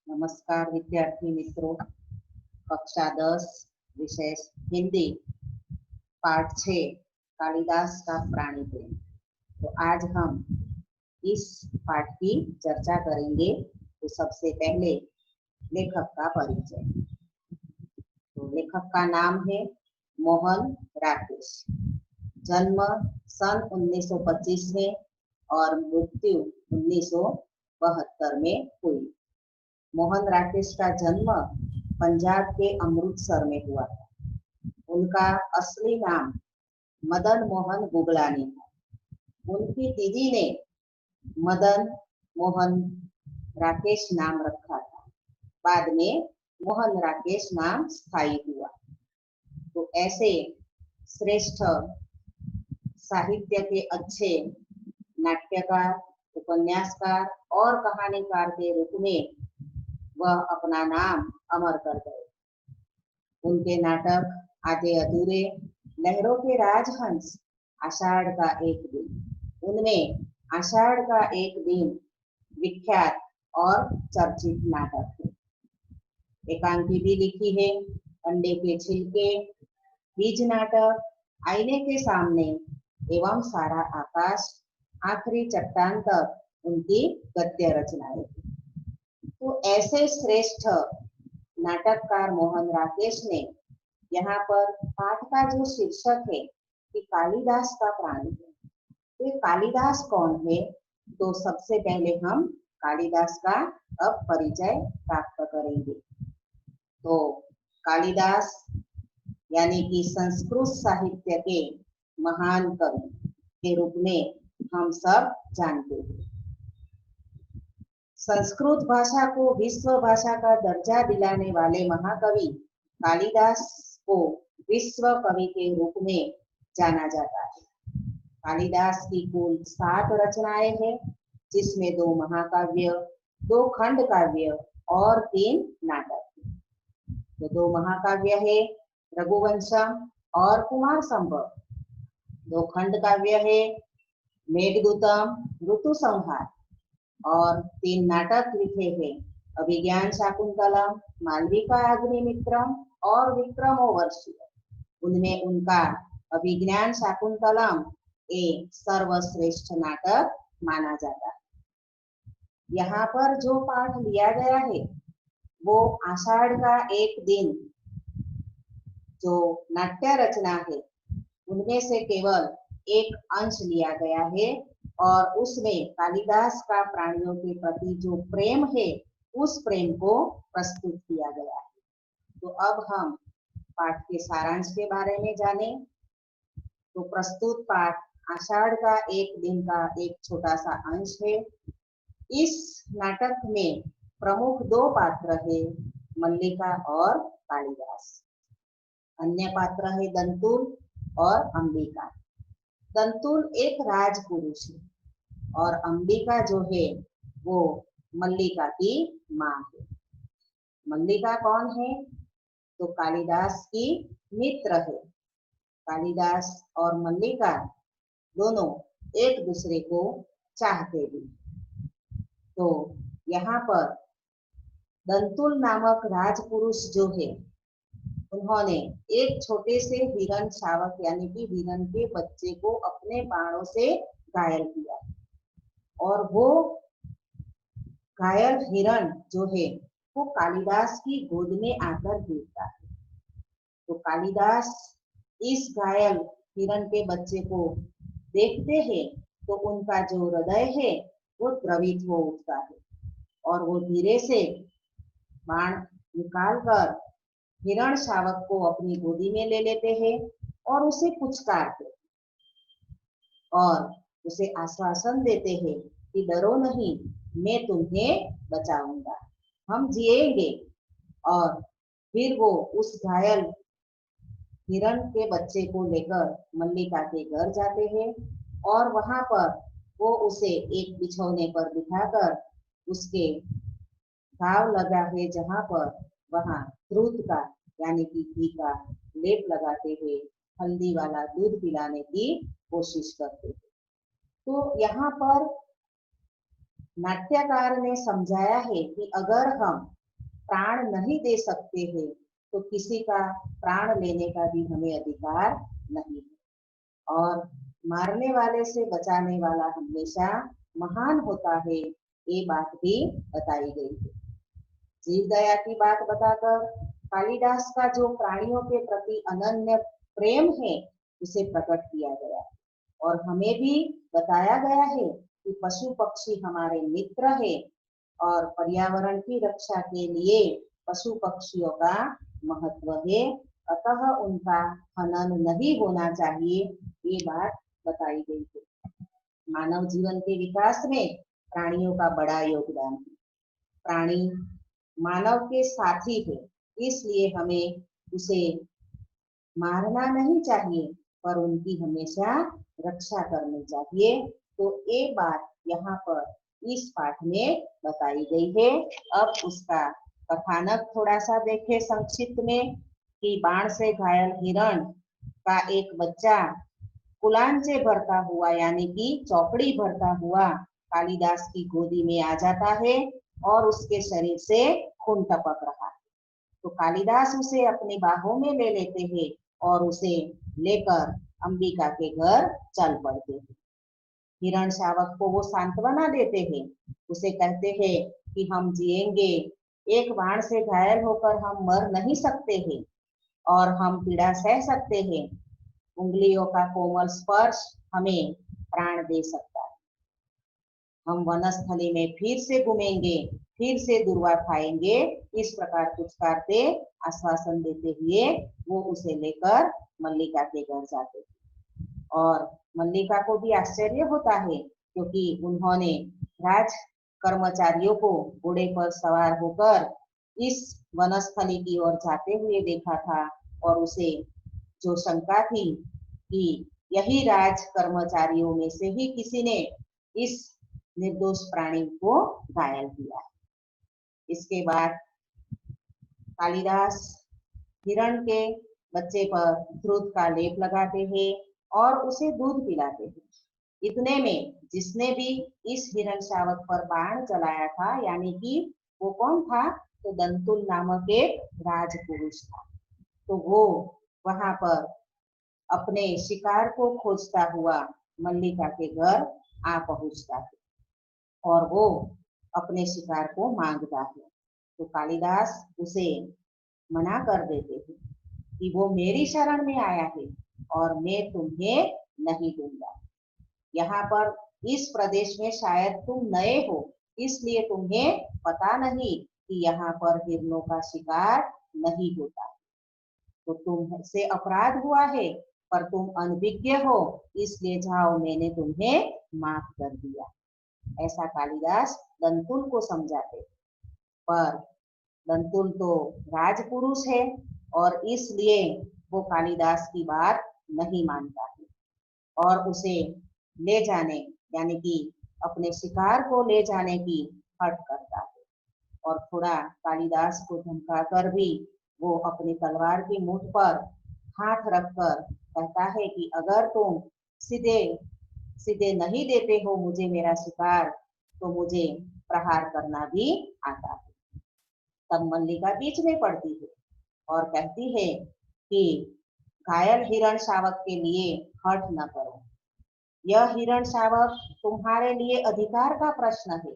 नमस्कार विद्यार्थी मित्रों, कक्षा 10 विषय हिंदी पाठ 6 कालिदास का प्राणी प्रेम। तो आज हम इस पाठ की चर्चा करेंगे। तो सबसे पहले लेखक का परिचय। तो लेखक का नाम है मोहन राकेश। जन्म सन 1925 में और मृत्यु 1972 में हुई। मोहन राकेश का जन्म पंजाब के अमृतसर में हुआ था। उनका असली नाम मदन मोहन गुगलानी था। उनकी दीदी ने मदन मोहन राकेश नाम रखा था। बाद में मोहन राकेश नाम स्थायी हुआ। तो ऐसे श्रेष्ठ साहित्य के अच्छे नाट्यकार, उपन्यासकार और कहानीकार के रूप में वह अपना नाम अमर कर गए। उनके नाटक आधे अधूरे, लहरों के राजहंस, आषाढ़ का एक दिन, उनमें आषाढ़ का एक दिन विख्यात और चर्चित नाटक है। एकांकी भी लिखी है, अंडे के छिलके, बीज नाटक, आईने के सामने एवं सारा आकाश, आखिरी चट्टान तक उनकी गद्य रचनाएं। तो ऐसे श्रेष्ठ नाटककार मोहन राकेश ने यहाँ पर पाठ का जो शीर्षक है कि कालिदास का प्राणी है। तो कालिदास कौन है? तो सबसे पहले हम कालिदास का अब परिचय प्राप्त करेंगे। तो कालिदास यानी कि संस्कृत साहित्य के महान कवि के रूप में हम सब जानते हैं। संस्कृत भाषा को विश्व भाषा का दर्जा दिलाने वाले महाकवि कालिदास को विश्व कवि के रूप में जाना जाता है। कालिदास की कुल 7 रचनाएं हैं, जिसमें 2 महाकाव्य, 2 खंड काव्य और 3 नाटक। तो 2 महाकाव्य है रघुवंशम और कुमार संभव। 2 खंड काव्य है मेघदूतम, ऋतु संहार और 3 नाटक लिखे हैं अभिज्ञान शाकुंतलम, मालविका अग्निमित्रम और विक्रमोर्वशीय। उनमें उनका अभिज्ञान शाकुंतलम एक सर्वश्रेष्ठ नाटक माना जाता है। यहाँ पर जो पाठ लिया गया है वो आषाढ़ का एक दिन जो नाट्य रचना है उनमें से केवल एक अंश लिया गया है और उसमें कालिदास का प्राणियों के प्रति जो प्रेम है उस प्रेम को प्रस्तुत किया गया है। तो अब हम पाठ के सारांश के बारे में जाने। तो प्रस्तुत पाठ आषाढ़ का एक दिन का एक छोटा सा अंश है। इस नाटक में प्रमुख 2 पात्र है मल्लिका और कालिदास। अन्य पात्र है दंतुल और अंबिका। दंतुल एक राजपुरुष है और अंबिका जो है वो मल्लिका की माँ है। मल्लिका कौन है? तो कालिदास की मित्र है। कालिदास और मल्लिका दोनों एक दूसरे को चाहते भी। तो यहाँ पर दंतुल नामक राजपुरुष जो है उन्होंने एक छोटे से हिरण शावक यानी कि हिरण के बच्चे को अपने बाणों से घायल किया और वो घायल हिरण जो है वो कालिदास की गोद में आकर गिरता है। तो कालिदास इस घायल हिरण के बच्चे को देखते हैं तो उनका जो हृदय है वो द्रवित हो उठता है और वो धीरे से बाण निकालकर हिरण शावक को अपनी गोदी में ले लेते हैं और उसे पुचकारते और उसे आश्वासन देते हैं कि डरो नहीं, मैं तुम्हें बचाऊंगा, हम जिएंगे। और फिर वो उस घायल हिरण के बच्चे को लेकर मल्लिका के घर जाते हैं और वहां पर वो उसे एक बिछौने पर बिठाकर उसके घाव लगा है जहां पर वहां दूध का यानी कि घी का लेप लगाते हुए हल्दी वाला दूध पिलाने की कोशिश करते हैं। तो यहाँ पर नाट्यकार ने समझाया है कि अगर हम प्राण नहीं दे सकते हैं तो किसी का प्राण लेने का भी हमें अधिकार नहीं है, और मारने वाले से बचाने वाला हमेशा महान होता है, ये बात भी बताई गई है। जीव दया की बात बताकर कालिदास का जो प्राणियों के प्रति अनन्य प्रेम है उसे प्रकट किया गया, और हमें भी बताया गया है कि पशु पक्षी हमारे मित्र है, और पर्यावरण की रक्षा के लिए पशु पक्षियों का महत्व है, अतः उनका हनन नहीं होना चाहिए, ये बात बताई गई है। मानव जीवन के विकास में प्राणियों का बड़ा योगदान है। प्राणी मानव के साथी है, इसलिए हमें उसे मारना नहीं चाहिए पर उनकी हमेशा रक्षा करनी चाहिए। तो ये बात यहाँ पर इस पाठ में बताई गई है। अब उसका कथानक थोड़ा सा देखें संक्षिप्त में कि बाण से घायल हिरण का एक बच्चा कुलांचे भरता हुआ यानी कि चौकड़ी भरता हुआ कालिदास की गोदी में आ जाता है और उसके शरीर से खून टपक रहा है। तो कालिदास उसे अपनी बाहों में ले लेते हैं और उसे लेकर अंबिका के घर चल पड़ते हैं। हिरण शावक को वो सांत्वना देते हैं, उसे कहते हैं कि हम जिएंगे, एक बाण से घायल होकर हम मर नहीं सकते हैं और हम पीड़ा सह सकते हैं, उंगलियों का कोमल स्पर्श हमें प्राण दे सकता है, हम वनस्थली में फिर से घूमेंगे, फिर से दुर्वा खाएंगे, इस प्रकार पुचकारते आश्वासन देते हुए वो उसे लेकर मल्लिका के घर जाते थे। और मल्लिका को भी आश्चर्य होता है क्योंकि उन्होंने राज कर्मचारियों को घोड़े पर सवार होकर इस वनस्थली की ओर जाते हुए देखा था, और उसे जो शंका थी कि यही राज कर्मचारियों में से ही किसी ने इस निर्दोष प्राणी को घायल किया। इसके बाद कालिदास हिरण के बच्चे पर दूध का लेप लगाते हैं और उसे दूध पिलाते हैं। इतने में जिसने भी इस हिरण शावक पर बाण चलाया था, यानी कि वो कौन था, तो दंतुल नामक एक राजपुरुष था, तो वो वहां पर अपने शिकार को खोजता हुआ मल्लिका के घर आ पहुंचता है और वो अपने शिकार को मांगता है। तो कालिदास उसे मना कर देते हैं कि वो मेरी शरण में आया है और मैं तुम्हें नहीं दूंगा। यहाँ पर इस प्रदेश में शायद तुम नए हो, इसलिए तुम्हें पता नहीं कि यहाँ पर हिरणों का शिकार नहीं होता, तो तुमसे अपराध हुआ है, पर तुम अनभिज्ञ हो, इसलिए जाओ, मैंने तुम्हें माफ कर दिया। ऐसा कालिदास दंतुल को समझाते, पर दंतुल तो राजपुरुष है और इसलिए वो कालिदास की बात नहीं मानता है और उसे ले जाने यानी कि अपने शिकार को ले जाने की हट करता है, और थोड़ा कालिदास को धमका कर भी वो अपनी तलवार की मुठ पर हाथ रखकर कहता है कि अगर तुम सीधे सीधे नहीं देते हो मुझे मेरा शिकार तो मुझे प्रहार करना भी आता है। तब मल्लिका बीच में पड़ती है और कहती है कि घायल हिरण शावक के लिए हठ न करो, यह हिरण शावक तुम्हारे लिए अधिकार का प्रश्न है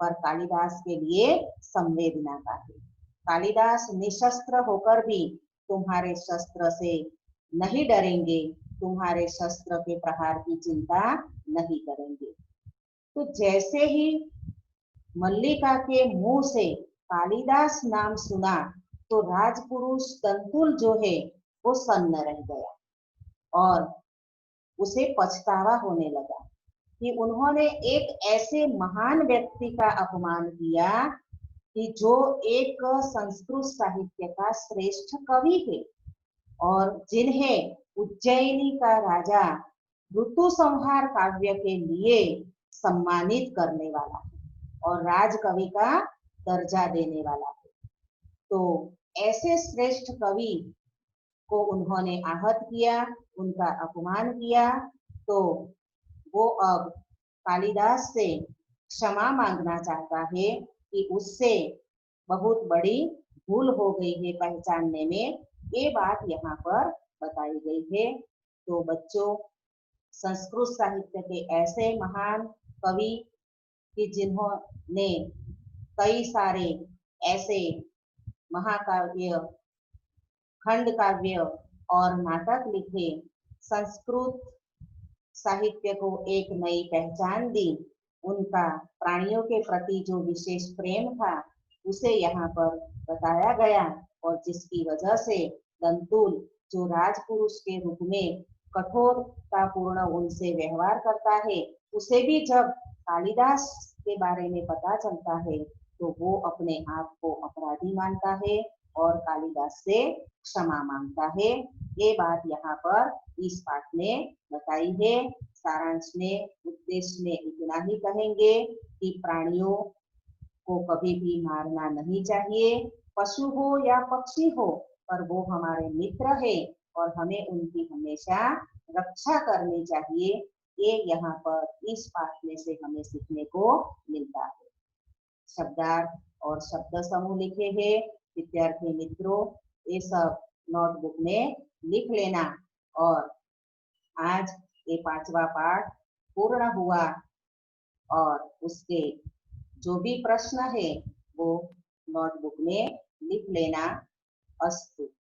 पर कालिदास के लिए संवेदना का है। कालिदास निशस्त्र होकर भी तुम्हारे शस्त्र से नहीं डरेंगे, तुम्हारे शस्त्र के प्रहार की चिंता नहीं करेंगे। तो जैसे ही मल्लिका के मुंह से कालिदास नाम सुना तो राजपुरुष दंतुल जो है वो सन्न रह गया और उसे पछतावा होने लगा कि उन्होंने एक ऐसे महान व्यक्ति का अपमान किया कि जो एक संस्कृत साहित्य का श्रेष्ठ कवि है और जिन्हें उज्जैनी का राजा ऋतु संहार काव्य के लिए सम्मानित करने वाला है और राजकवि का दर्जा देने वाला है। तो ऐसे श्रेष्ठ कवि को उन्होंने आहत किया, उनका अपमान किया, तो वो अब कालिदास से क्षमा मांगना चाहता है कि उससे बहुत बड़ी भूल हो गई है पहचानने में, ये बात यहाँ पर बताई गई है। तो बच्चों, संस्कृत साहित्य के ऐसे महान कवि कि जिन्होंने कई सारे ऐसे महाकाव्य, खंड काव्य और नाटक लिखे, संस्कृत साहित्य को एक नई पहचान दी, उनका प्राणियों के प्रति जो विशेष प्रेम था उसे यहाँ पर बताया गया, और जिसकी वजह से दंतुल जो राजपुरुष के रूप में कठोरता पूर्ण उनसे व्यवहार करता है, उसे भी जब कालिदास के बारे में पता चलता है तो वो अपने आप को अपराधी मानता है और कालिदास से क्षमा मांगता है। ये बात यहाँ पर इस पाठ में बताई है। सारांश में, उद्देश्य में इतना ही कहेंगे कि प्राणियों को कभी भी मारना नहीं चाहिए, पशु हो या पक्षी हो, पर वो हमारे मित्र है और हमें उनकी हमेशा रक्षा करनी चाहिए। ये यहाँ पर इस पाठ में से हमें सीखने को मिलता है। शब्दार्थ और शब्द समूह लिखे हैं विद्यार्थी मित्रों, ये सब नोटबुक में लिख लेना। और आज ये 5वां पाठ पूर्ण हुआ, और उसके जो भी प्रश्न है वो नोटबुक में लिख लेना। अस्तु।